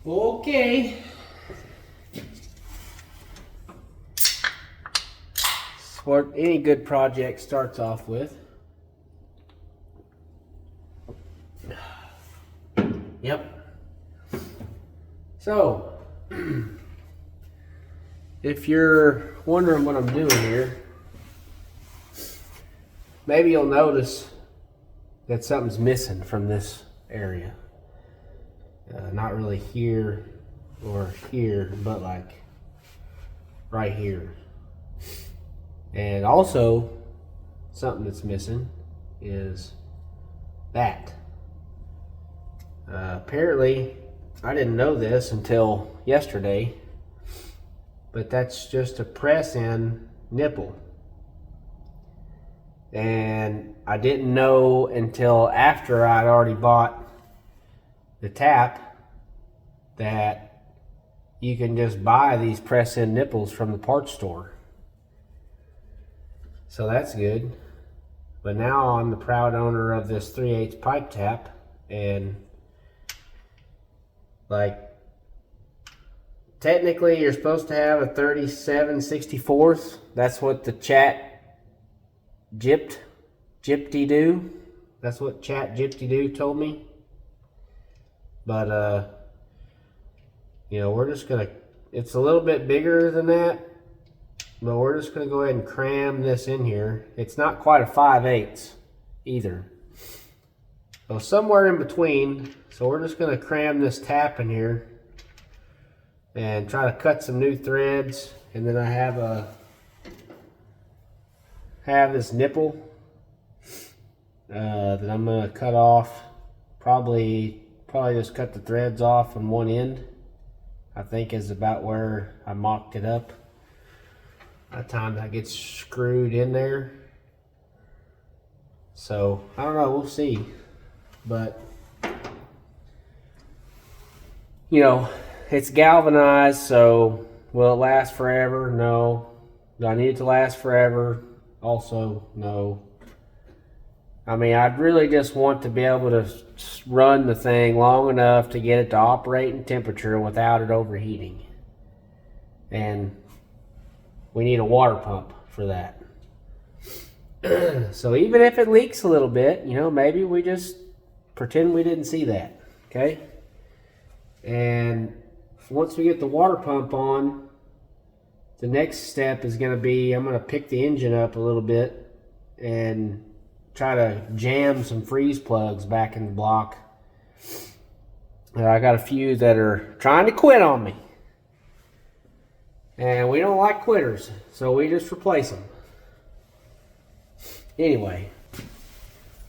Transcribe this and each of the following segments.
Okay. That's what any good project starts off with. Yep. So, if you're wondering what I'm doing here, maybe you'll notice that something's missing from this area. Not really here or here, but like right here. And also, something that's missing is that. Apparently, I didn't know this until yesterday, but that's just a press-in nipple. And I didn't know until after I'd already bought the tap that you can just buy these press-in nipples from the parts store. So that's good. But now I'm the proud owner of this 3/8 pipe tap, and like technically you're supposed to have a 37/64. That's what the chat gypty-do. That's what chat gypty-do told me. But you know, we're just gonna, it's a little bit bigger than that, but we're just gonna go ahead and cram this in here. It's not quite a 5/8 either. So somewhere in between. So we're just gonna cram this tap in here and try to cut some new threads. And then I have this nipple that I'm gonna cut off. Probably just cut the threads off on one end. I think is about where I mocked it up. By the time that gets screwed in there. So I don't know, we'll see. But you know, it's galvanized, so will it last forever? No. Do I need it to last forever? Also, no. I mean, I'd really just want to be able to run the thing long enough to get it to operating temperature without it overheating. And we need a water pump for that. So even if it leaks a little bit, you know, maybe we just pretend we didn't see that, okay? And once we get the water pump on, the next step is going to be, I'm going to pick the engine up a little bit and try to jam some freeze plugs back in the block. I got a few that are trying to quit on me. And we don't like quitters, so we just replace them. Anyway,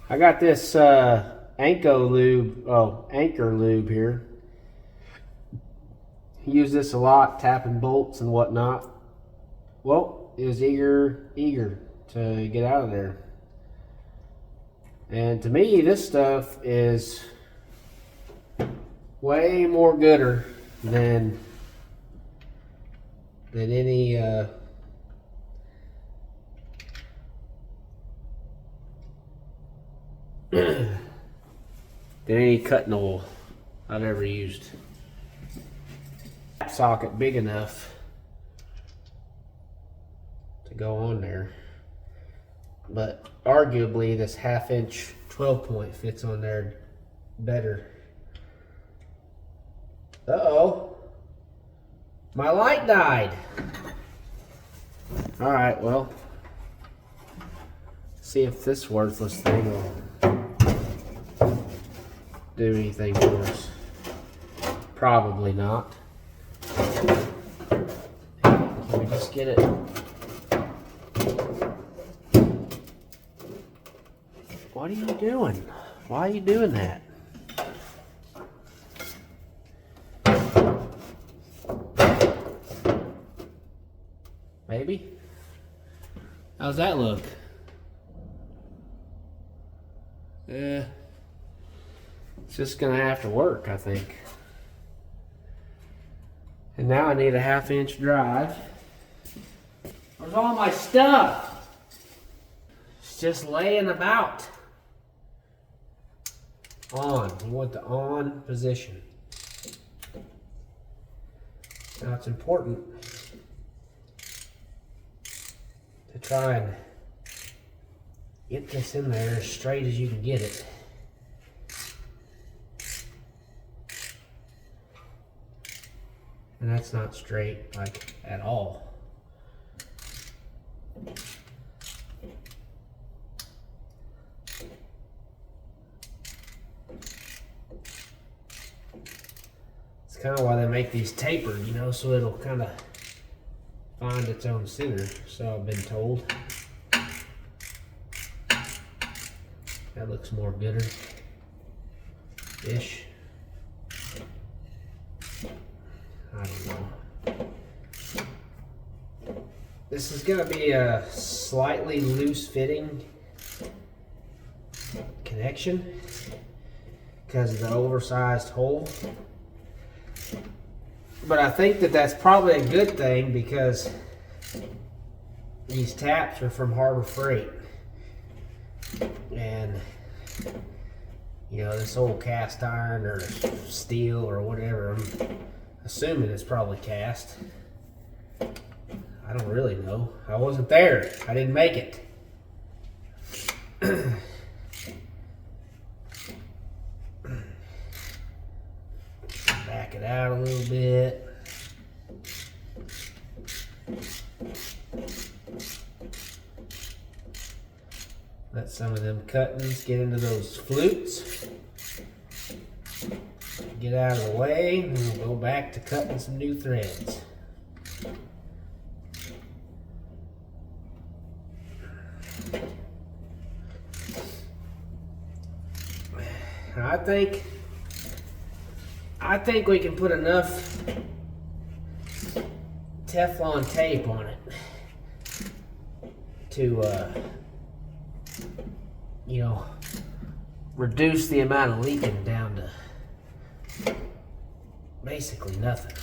I got this anchor lube here. Use this a lot, tapping bolts and whatnot. Well, is eager to get out of there. And to me, this stuff is way more gooder than any than any cutting oil I've ever used. Socket big enough to go on there, but arguably this 1/2" 12 point fits on there better. Uh-oh, my light died. All right, well, see if this worthless thing will do anything for us. Probably not. Can we just get it? What are you doing? Why are you doing that? Maybe? How's that look? It's just gonna have to work, I think. And now I need a 1/2" drive. Where's all my stuff? It's just laying about. On. You want the on position. Now it's important to try and get this in there as straight as you can get it. And that's not straight, like, at all. It's kind of why they make these tapered, you know, so it'll kind of find its own center, so I've been told. That looks more gooder-ish. I don't know. This is going to be a slightly loose fitting connection because of the oversized hole. But I think that that's probably a good thing because these taps are from Harbor Freight. And, you know, this old cast iron or steel or whatever, I'm assuming it's probably cast. I don't really know. I wasn't there. I didn't make it. Back it out a little bit. Let some of them cuttings get into those flutes. Get out of the way, and we'll go back to cutting some new threads. I think we can put enough Teflon tape on it to, you know, reduce the amount of leaking down to basically nothing.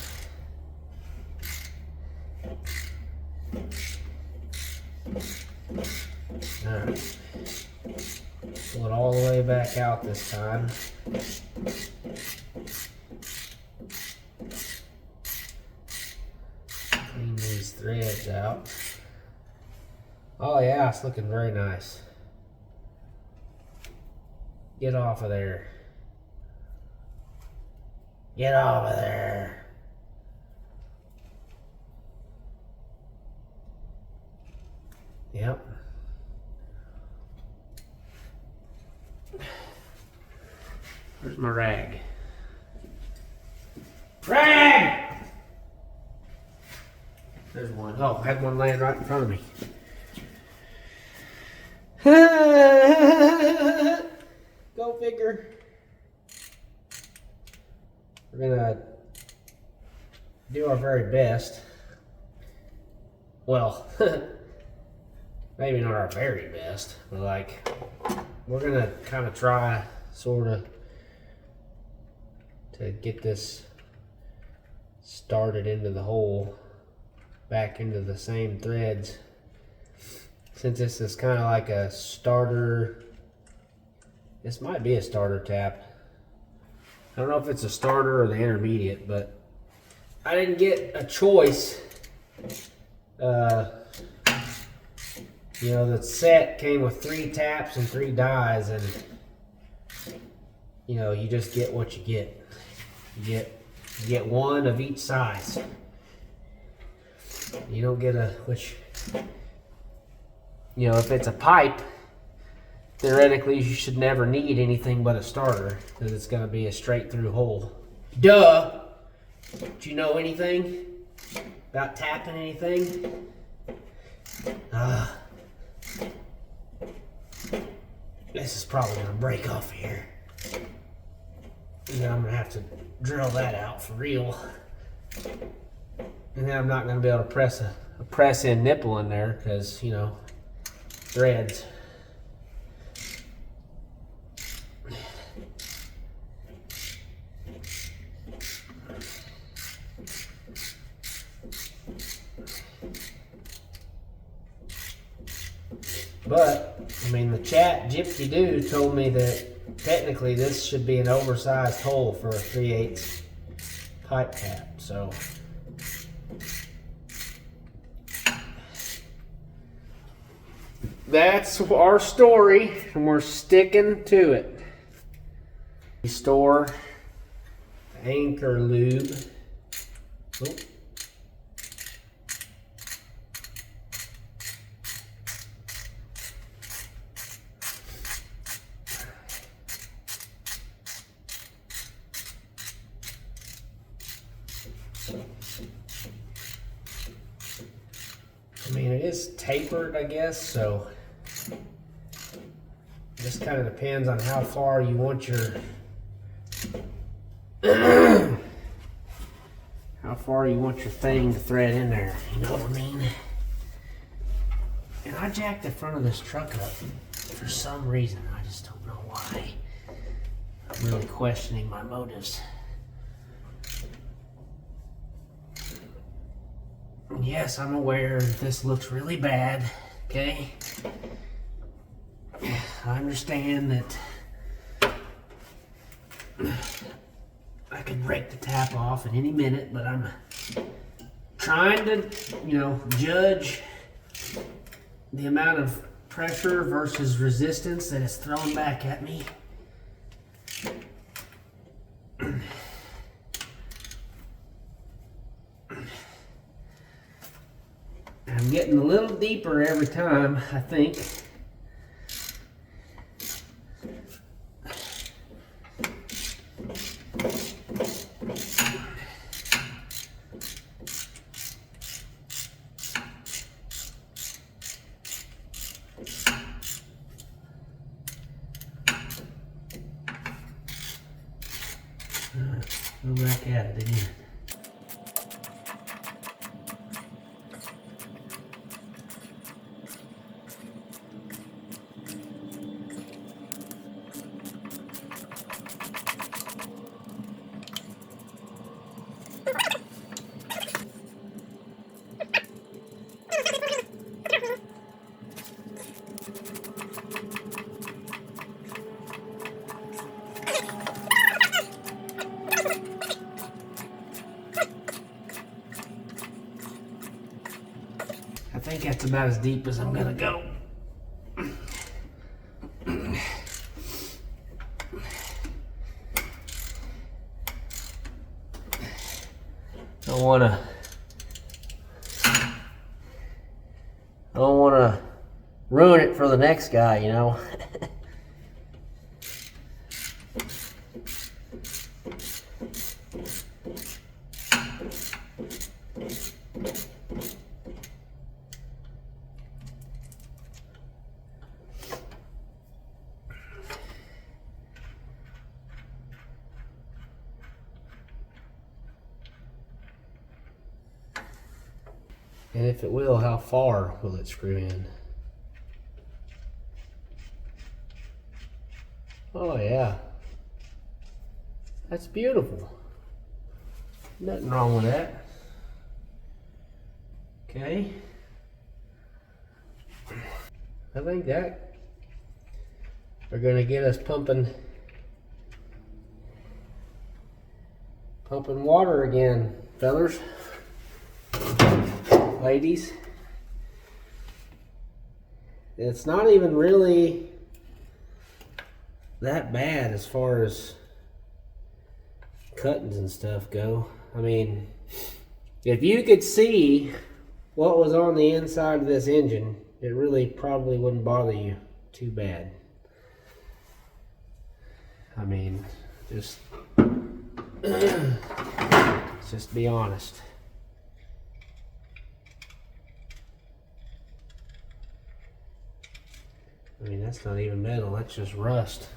Alright. Pull it all the way back out this time. Clean these threads out. Oh yeah, it's looking very nice. Get off of there. Get off of there. Yep. Where's my rag? Rag! There's one. Oh, I had one laying right in front of me. Go figure. We're gonna do our very best. Well, maybe not our very best, but like, we're gonna kind of try sort of to get this started into the hole, back into the same threads. Since this is kind of like a starter, this might be a starter tap. I don't know if it's a starter or the intermediate, but I didn't get a choice. You know, the set came with 3 taps and 3 dies, and you know, you just get what you get. You get one of each size. You don't get which, you know, if it's a pipe, theoretically you should never need anything but a starter because it's going to be a straight through hole. Duh! Do you know anything about tapping anything? This is probably going to break off here. And then I'm going to have to drill that out for real. And then I'm not going to be able to press a press-in nipple in there because, you know, threads. But, I mean, the chat Gypsy Dude told me that technically this should be an oversized hole for a 3/8 pipe tap. So, that's our story, and we're sticking to it. We store anchor lube. Oh. I mean, it is tapered, I guess, so it just kind of depends on how far you want your thing to thread in there, you know what I mean? And I jacked the front of this truck up for some reason. I just don't know why. I'm really questioning my motives. Yes, I'm aware that this looks really bad, okay? I understand that I could break the tap off at any minute, but I'm trying to, you know, judge the amount of pressure versus resistance that is thrown back at me. I'm getting a little deeper every time, I think. Go back at it again. I think that's about as deep as I'm gonna go. I don't wanna ruin it for the next guy, you know. And if it will, how far will it screw in? Oh yeah. That's beautiful. Nothing wrong with that. Okay. I think that are gonna get us pumping water again, fellas. Ladies, it's not even really that bad as far as cuttings and stuff go. I mean, if you could see what was on the inside of this engine, it really probably wouldn't bother you too bad. I mean, just let's just be honest. I mean, that's not even metal, that's just rust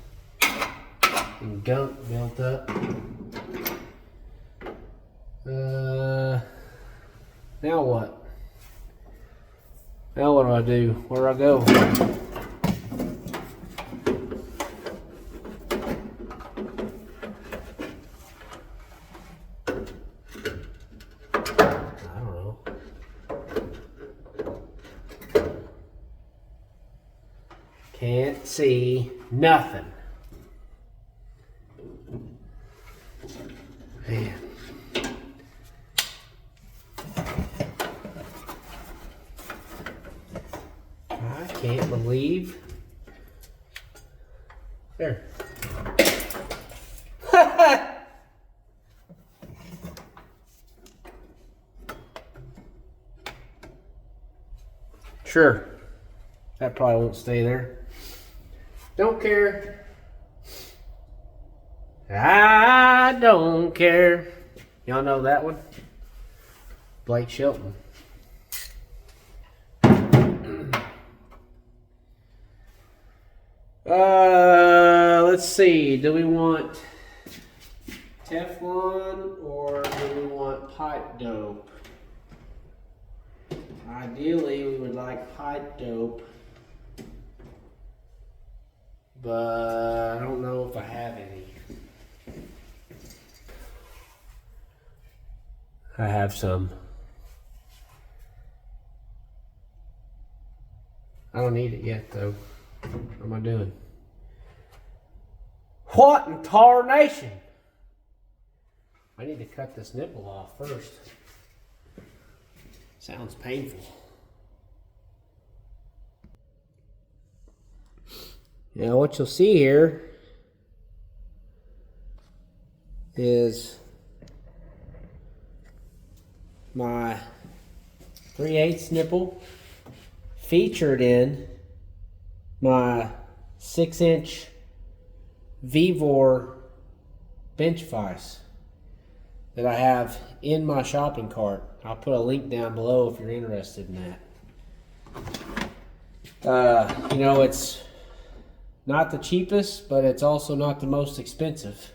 and gunk built up. Now what? Now what do I do? Where do I go? I don't know. Can't see nothing. Man. can't believe. There. Sure. That probably won't stay there. Don't care. I don't care. Y'all know that one? Blake Shelton. Let's see. Do we want Teflon or do we want pipe dope? Ideally, we would like pipe dope, but I don't know if I have any. I have some. I don't need it yet, though. What am I doing? What in tarnation? I need to cut this nipple off first. Sounds painful. Now what you'll see here is my 3/8 nipple featured in my 6-inch Vevor bench vise that I have in my shopping cart. I'll put a link down below if you're interested in that. You know, it's not the cheapest, but it's also not the most expensive.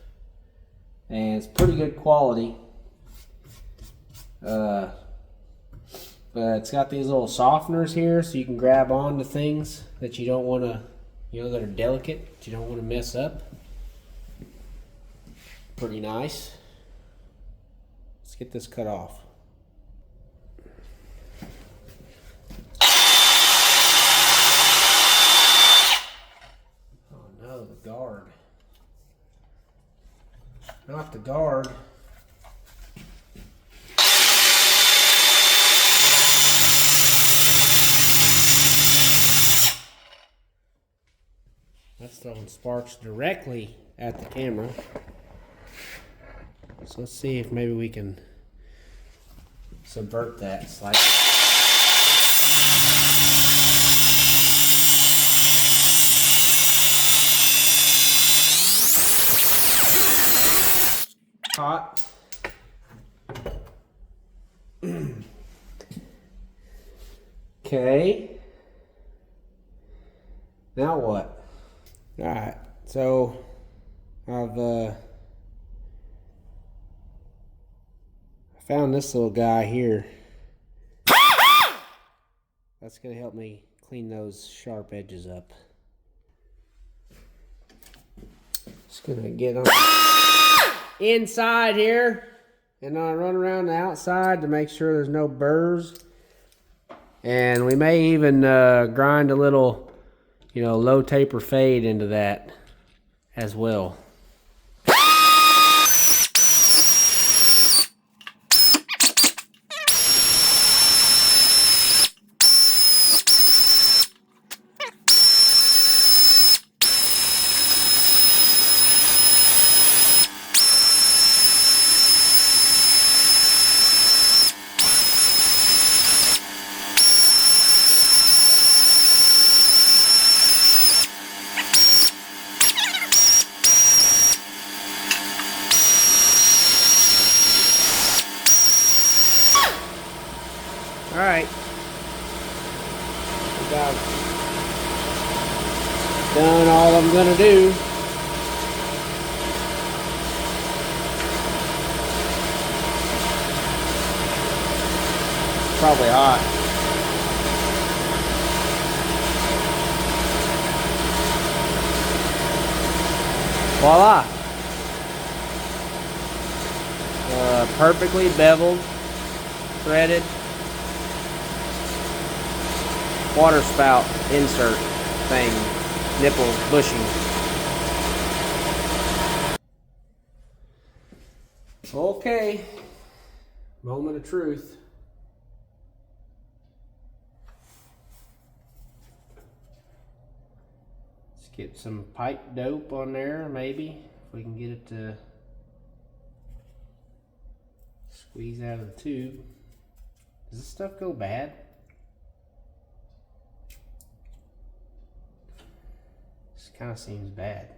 And it's pretty good quality. But it's got these little softeners here so you can grab onto things that you don't want to, you know, that are delicate, that you don't want to mess up. Pretty nice. Let's get this cut off. Oh no, the guard. Not the guard. That's throwing sparks directly at the camera. So let's see if maybe we can subvert that slightly. Hot. Okay. Now what? Alright, so I've found this little guy here. That's going to help me clean those sharp edges up. Just going to get on inside here and I run around the outside to make sure there's no burrs. And we may even grind a little, you know, low taper fade into that as well. All right, about done all I'm gonna do. Probably hot. Voila! Perfectly beveled, threaded water spout insert thing, nipple bushing. Okay, moment of truth. get some pipe dope on there, maybe, if we can get it to squeeze out of the tube. Does this stuff go bad? This kind of seems bad.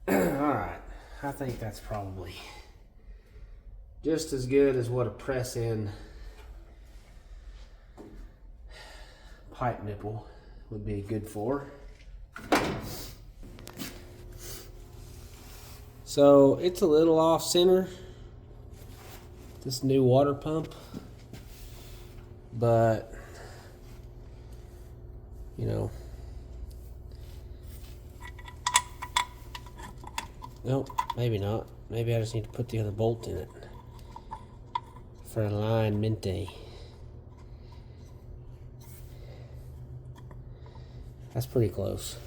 Alright, I think that's probably just as good as what a press-in pipe nipple would be good for. So it's a little off center, this new water pump, but you know, nope, maybe not. Maybe I just need to put the other bolt in it for alignment. That's pretty close.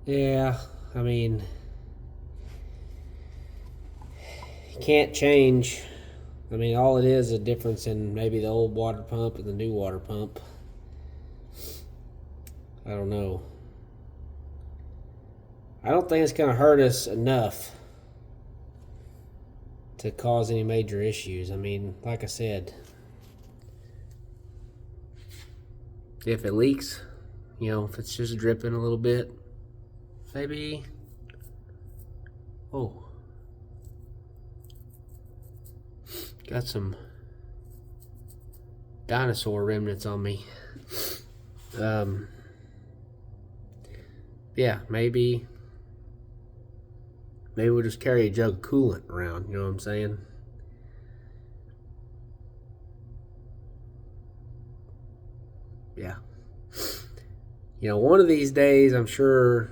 Yeah, I mean, you can't change. I mean, all it is a difference in maybe the old water pump and the new water pump. I don't know. I don't think it's going to hurt us enough to cause any major issues. I mean, like I said, if it leaks, you know, if it's just dripping a little bit, maybe, oh, got some dinosaur remnants on me. Yeah, maybe we'll just carry a jug of coolant around, you know what I'm saying? Yeah. You know, one of these days, I'm sure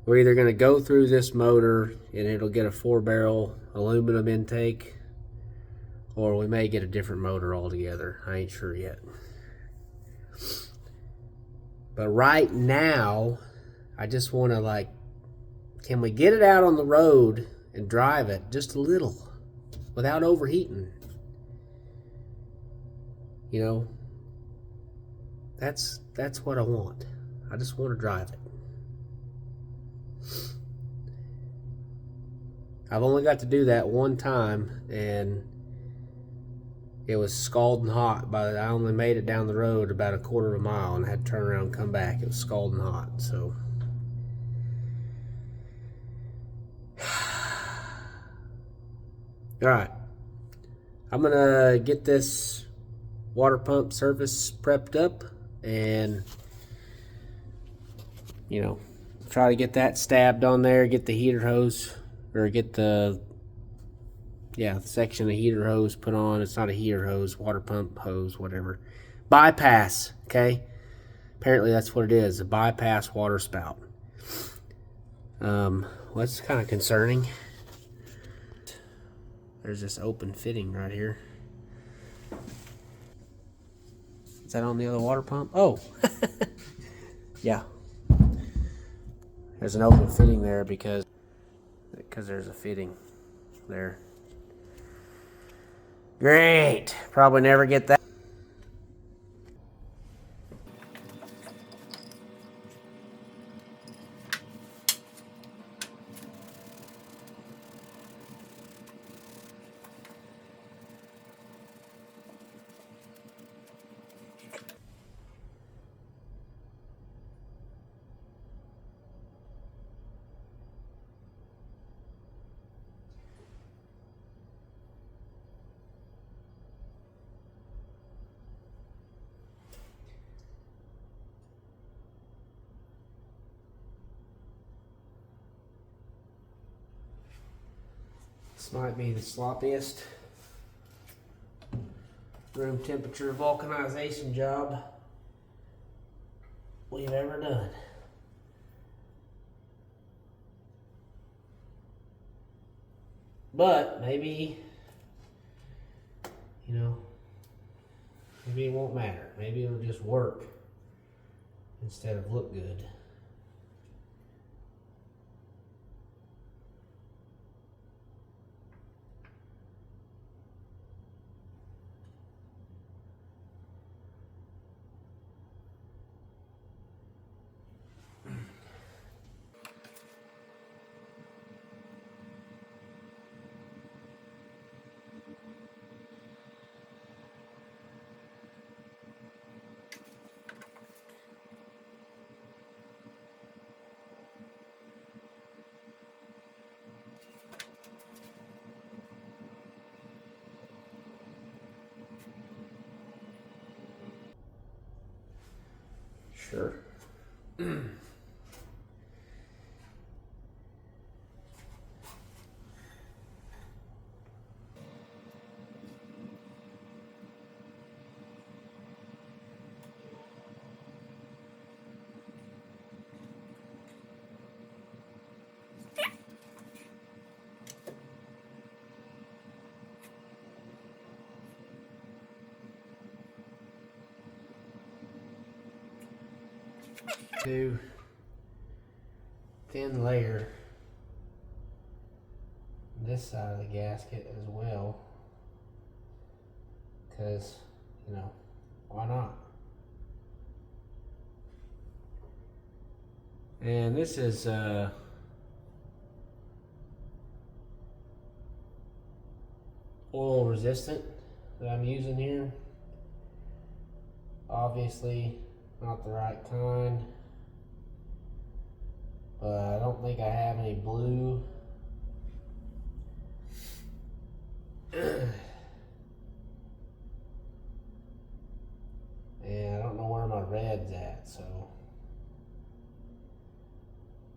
we're either going to go through this motor and it'll get a 4-barrel aluminum intake, or we may get a different motor altogether. I ain't sure yet. But right now, I just want to, like, can we get it out on the road and drive it just a little without overheating? You know, that's what I want. I just want to drive it. I've only got to do that one time, and it was scalding hot. But I only made it down the road about a quarter of a mile and had to turn around and come back. It was scalding hot, so. Alright, I'm gonna get this water pump surface prepped up and, you know, try to get that stabbed on there, get the heater hose, or get the section of heater hose put on. It's not a heater hose, water pump hose, whatever. Bypass, okay? Apparently that's what it is, a bypass water spout. What's kind of concerning, there's this open fitting right here. Is that on the other water pump? Oh, yeah. There's an open fitting there because there's a fitting there. Great. Probably never get that. might be the sloppiest room temperature vulcanization job we've ever done. But maybe, you know, maybe it won't matter. Maybe it'll just work instead of look good. Sure. Do thin layer this side of the gasket as well, because, you know, why not? And this is oil resistant that I'm using here. Obviously not the right kind, but I don't think I have any blue. And I don't know where my red's at, so,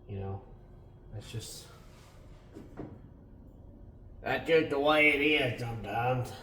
you know, that's just the way it is sometimes.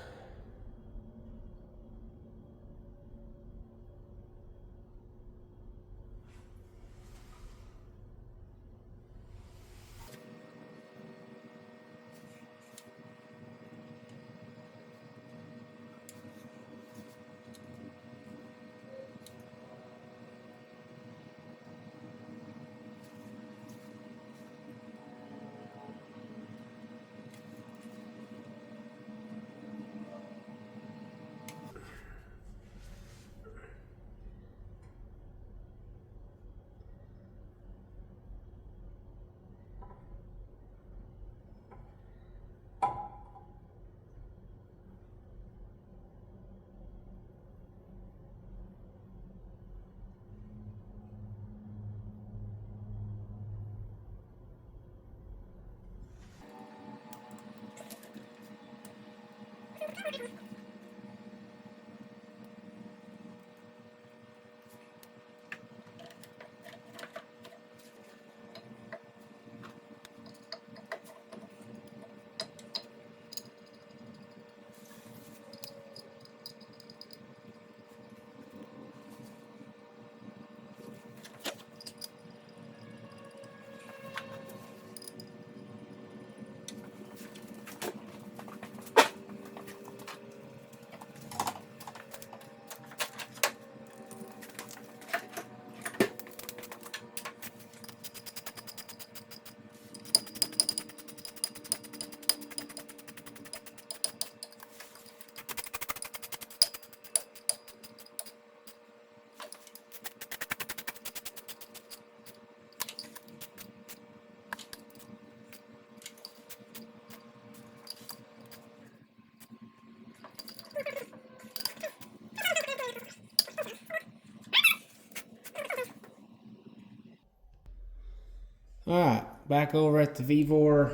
Alright, back over at the Vevor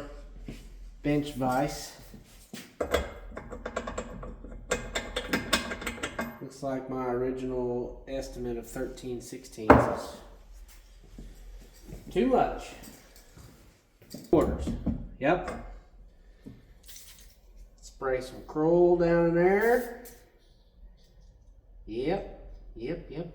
bench vise. Looks like my original estimate of 13/16 is too much. Quarters. Yep. Spray some crumble down in there. Yep, yep, yep.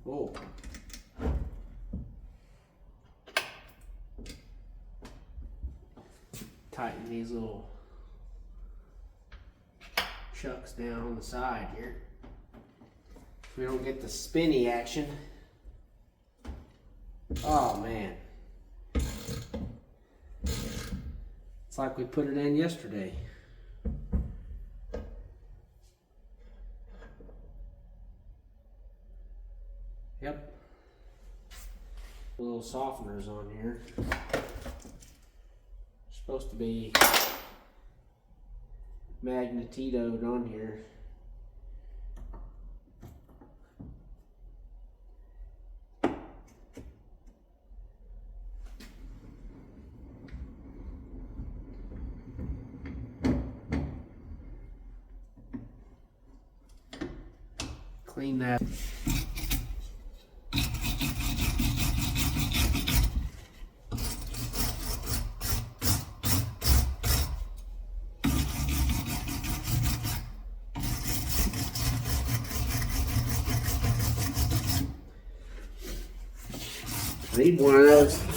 Oh. Tighten these little chucks down on the side here. We don't get the spinny action. Oh man. It's like we put it in yesterday. Yep. Little softeners on here. Supposed to be magnetitoed on here. Clean that. I need one of those.